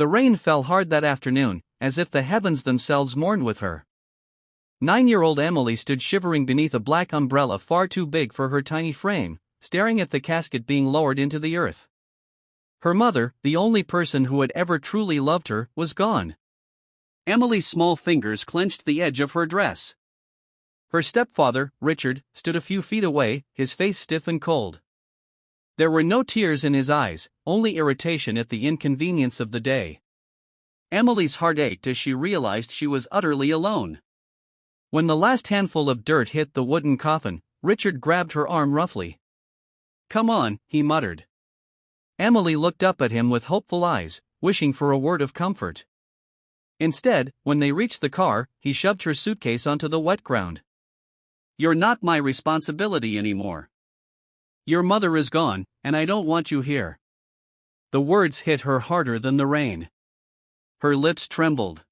The rain fell hard that afternoon, as if the heavens themselves mourned with her. 9-year-old Emily stood shivering beneath a black umbrella far too big for her tiny frame, staring at the casket being lowered into the earth. Her mother, the only person who had ever truly loved her, was gone. Emily's small fingers clenched the edge of her dress. Her stepfather, Richard, stood a few feet away, his face stiff and cold. There were no tears in his eyes, only irritation at the inconvenience of the day. Emily's heart ached as she realized she was utterly alone. When the last handful of dirt hit the wooden coffin, Richard grabbed her arm roughly. "Come on," he muttered. Emily looked up at him with hopeful eyes, wishing for a word of comfort. Instead, when they reached the car, he shoved her suitcase onto the wet ground. "You're not my responsibility anymore. Your mother is gone, and I don't want you here." The words hit her harder than the rain. Her lips trembled.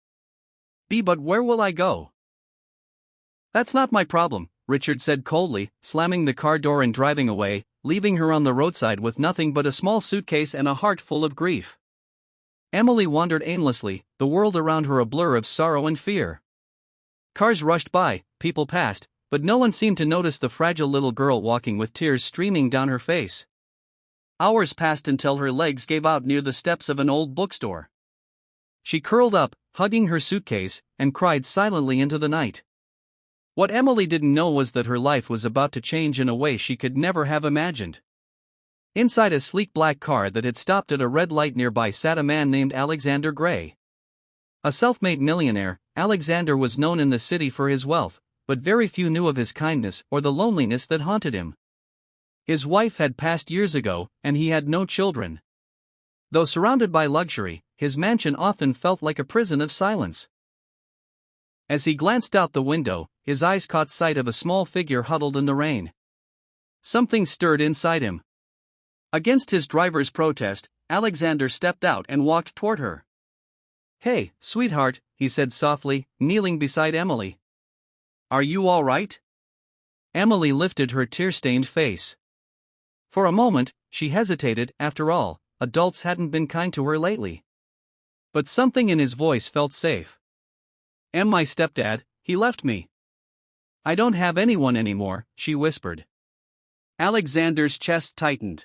But where will I go?" "That's not my problem," Richard said coldly, slamming the car door and driving away, leaving her on the roadside with nothing but a small suitcase and a heart full of grief. Emily wandered aimlessly, the world around her a blur of sorrow and fear. Cars rushed by, people passed, but no one seemed to notice the fragile little girl walking with tears streaming down her face. Hours passed until her legs gave out near the steps of an old bookstore. She curled up, hugging her suitcase, and cried silently into the night. What Emily didn't know was that her life was about to change in a way she could never have imagined. Inside a sleek black car that had stopped at a red light nearby sat a man named Alexander Gray. A self-made millionaire, Alexander was known in the city for his wealth, but very few knew of his kindness or the loneliness that haunted him. His wife had passed years ago, and he had no children. Though surrounded by luxury, his mansion often felt like a prison of silence. As he glanced out the window, his eyes caught sight of a small figure huddled in the rain. Something stirred inside him. Against his driver's protest, Alexander stepped out and walked toward her. "Hey, sweetheart," he said softly, kneeling beside Emily. "Are you all right?" Emily lifted her tear-stained face. For a moment, she hesitated. After all, adults hadn't been kind to her lately. But something in his voice felt safe. "My stepdad, he left me. I don't have anyone anymore," she whispered. Alexander's chest tightened.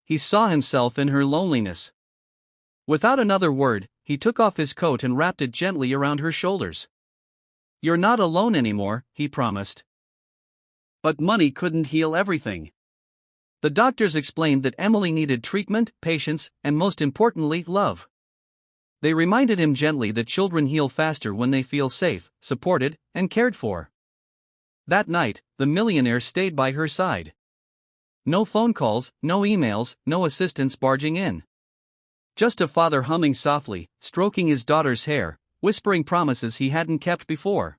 He saw himself in her loneliness. Without another word, he took off his coat and wrapped it gently around her shoulders. "You're not alone anymore," he promised. But money couldn't heal everything. The doctors explained that Emily needed treatment, patience, and most importantly, love. They reminded him gently that children heal faster when they feel safe, supported, and cared for. That night, the millionaire stayed by her side. No phone calls, no emails, no assistants barging in. Just a father humming softly, stroking his daughter's hair, whispering promises he hadn't kept before.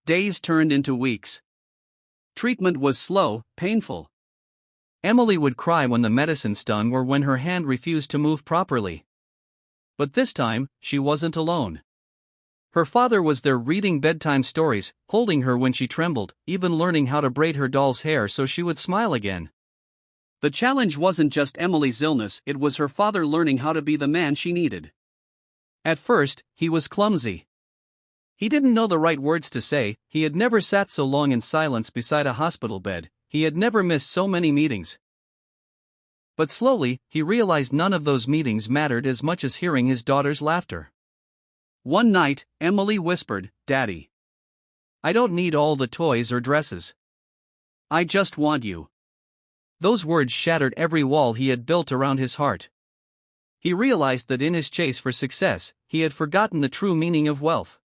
Days turned into weeks. Treatment was slow, painful. Emily would cry when the medicine stung or when her hand refused to move properly. But this time, she wasn't alone. Her father was there reading bedtime stories, holding her when she trembled, even learning how to braid her doll's hair so she would smile again. The challenge wasn't just Emily's illness, it was her father learning how to be the man she needed. At first, he was clumsy. He didn't know the right words to say, he had never sat so long in silence beside a hospital bed, he had never missed so many meetings. But slowly, he realized none of those meetings mattered as much as hearing his daughter's laughter. One night, Emily whispered, "Daddy, I don't need all the toys or dresses. I just want you." Those words shattered every wall he had built around his heart. He realized that in his chase for success, he had forgotten the true meaning of wealth.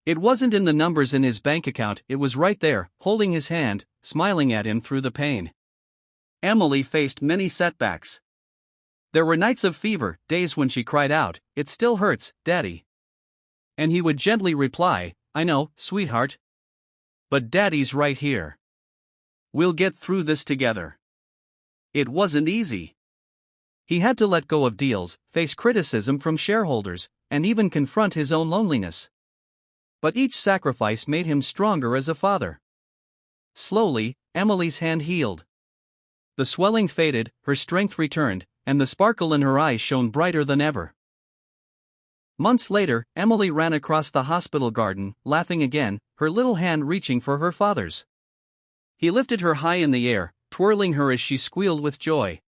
It wasn't in the numbers in his bank account, it was right there, holding his hand, smiling at him through the pain. Emily faced many setbacks. There were nights of fever, days when she cried out, "It still hurts, Daddy." And he would gently reply, "I know, sweetheart. But Daddy's right here. We'll get through this together." It wasn't easy. He had to let go of deals, face criticism from shareholders, and even confront his own loneliness. But each sacrifice made him stronger as a father. Slowly, Emily's hand healed. The swelling faded, her strength returned, and the sparkle in her eyes shone brighter than ever. Months later, Emily ran across the hospital garden, laughing again, her little hand reaching for her father's. He lifted her high in the air, twirling her as she squealed with joy.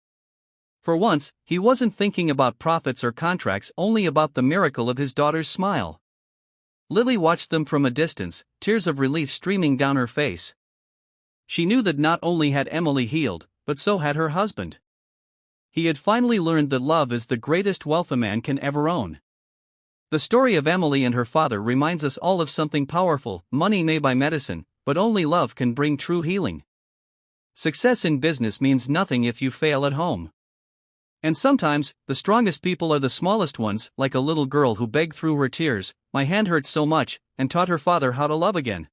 For once, he wasn't thinking about profits or contracts, only about the miracle of his daughter's smile. Lily watched them from a distance, tears of relief streaming down her face. She knew that not only had Emily healed, but so had her husband. He had finally learned that love is the greatest wealth a man can ever own. The story of Emily and her father reminds us all of something powerful: money may buy medicine, but only love can bring true healing. Success in business means nothing if you fail at home. And sometimes, the strongest people are the smallest ones, like a little girl who begged through her tears, "My hand hurts so much," and taught her father how to love again.